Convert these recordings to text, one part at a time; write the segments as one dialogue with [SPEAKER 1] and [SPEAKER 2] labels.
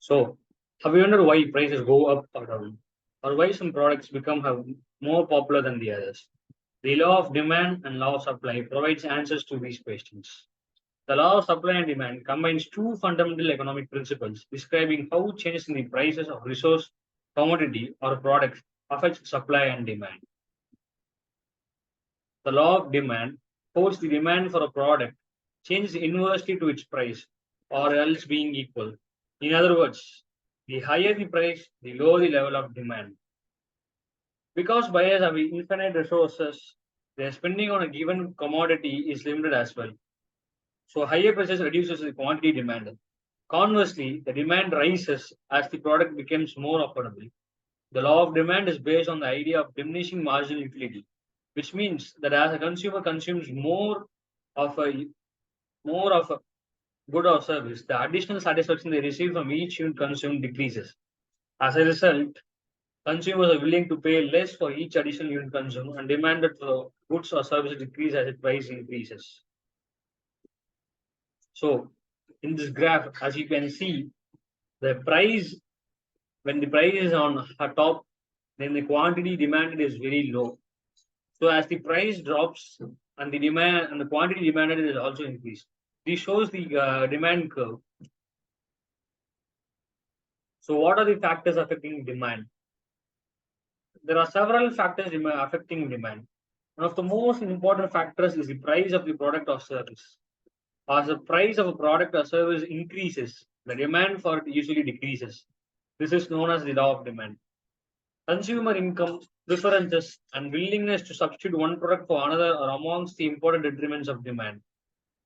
[SPEAKER 1] So, have you wondered why prices go up or down, or why some products become more popular than the others? The law of demand and law of supply provides answers to these questions. The law of supply and demand combines two fundamental economic principles describing how changes in the prices of resource, commodity, or product affects supply and demand. The law of demand holds the demand for a product changes inversely to its price, or else being equal. In other words, the higher the price, the lower the level of demand. Because buyers have infinite resources, their spending on a given commodity is limited as well. So higher prices reduces the quantity demanded. Conversely, the demand rises as the product becomes more affordable. The law of demand is based on the idea of diminishing marginal utility, which means that as a consumer consumes of a more of a good or service, the additional satisfaction they receive from each unit consumed decreases. As a result, consumers are willing to pay less for each additional unit consumed and demand that the goods or services decrease as the price increases. So, in this graph, as you can see, the price when the price is on a top, then the quantity demanded is very low. So as the price drops and the demand and the quantity demanded is also increased. This shows the demand curve. So what are the factors affecting demand? There are several factors affecting demand. One of the most important factors is the price of the product or service. As the price of a product or service increases, the demand for it usually decreases. This is known as the law of demand. Consumer income, preferences, and willingness to substitute one product for another are amongst the important determinants of demand.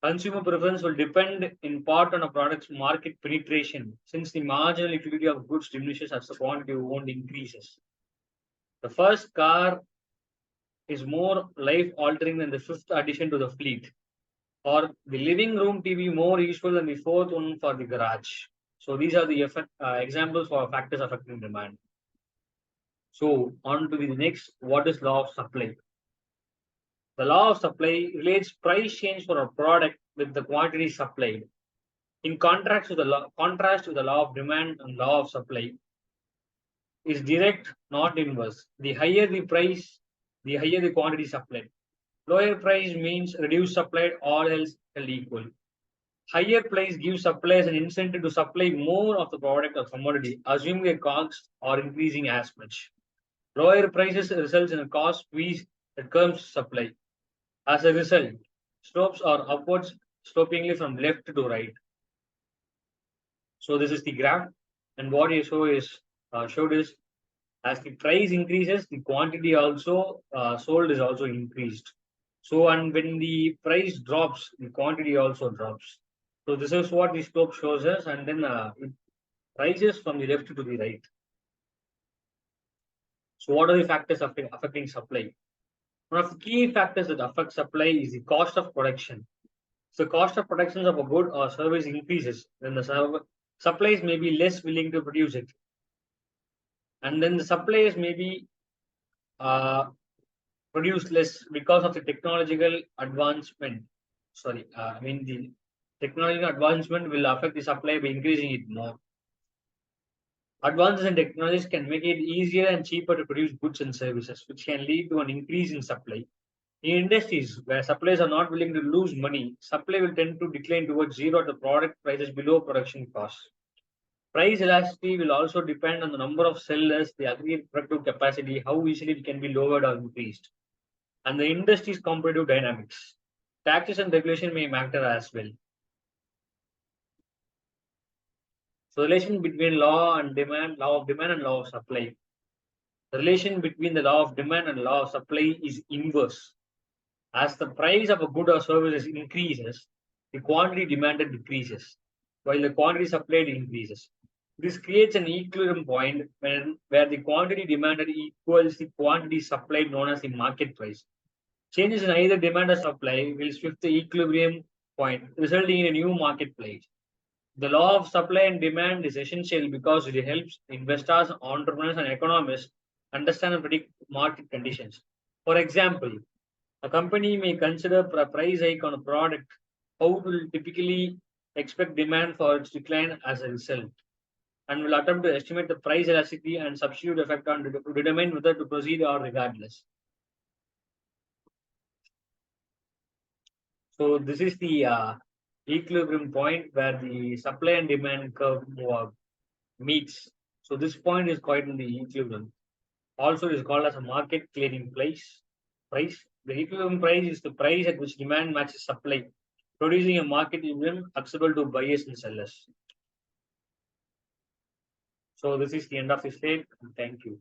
[SPEAKER 1] Consumer preference will depend in part on a product's market penetration, since the marginal utility of goods diminishes as the quantity owned increases. The first car is more life altering than the fifth addition to the fleet, or the living room TV more useful than the fourth one for the garage. So these are the examples for factors affecting demand. So on to the next, what is law of supply? The law of supply relates price change for a product with the quantity supplied. In contrast to the law of demand and law of supply is direct, not inverse. The higher the price, the higher the quantity supplied. Lower price means reduced supply, all else held equal. Higher price gives suppliers an incentive to supply more of the product or commodity, assuming their costs are increasing as much. Lower prices results in a cost squeeze that curbs supply. As a result, slopes are upwards slopingly from left to right. So this is the graph, and what you showed is as the price increases, the quantity also sold is also increased. So and when the price drops, the quantity also drops. So this is what the slope shows us, and then it rises from the left to the right. So what are the factors affecting supply? One of the key factors that affect supply is the cost of production. So cost of production of a good or service increases, then the suppliers may be less willing to produce it. And then the suppliers may be uh, produce less because of the technological advancement. The technological advancement will affect the supply by increasing it more. Advances in technologies can make it easier and cheaper to produce goods and services, which can lead to an increase in supply. In industries where suppliers are not willing to lose money, supply will tend to decline towards zero at the product prices below production costs. Price elasticity will also depend on the number of sellers, the aggregate productive capacity, how easily it can be lowered or increased, and the industry's competitive dynamics. Taxes and regulation may matter as well. So, relation between law of demand, and law of supply. The relation between the law of demand and law of supply is inverse. As the price of a good or service increases, the quantity demanded decreases, while the quantity supplied increases. This creates an equilibrium point where the quantity demanded equals the quantity supplied, known as the market price. Changes in either demand or supply will shift the equilibrium point, resulting in a new marketplace. The law of supply and demand is essential because it helps investors, entrepreneurs, and economists understand and predict market conditions. For example, a company may consider a price hike on a product, how it will typically expect demand for its decline as a result. and will attempt to estimate the price elasticity and substitute effect on to determine whether to proceed or regardless. So this is the equilibrium point where the supply and demand curve meets. So this point is quite in the equilibrium. Also, it is called as a market clearing price. The equilibrium price is the price at which demand matches supply, producing a market equilibrium acceptable to buyers and sellers. So this is the end of this take. Thank you.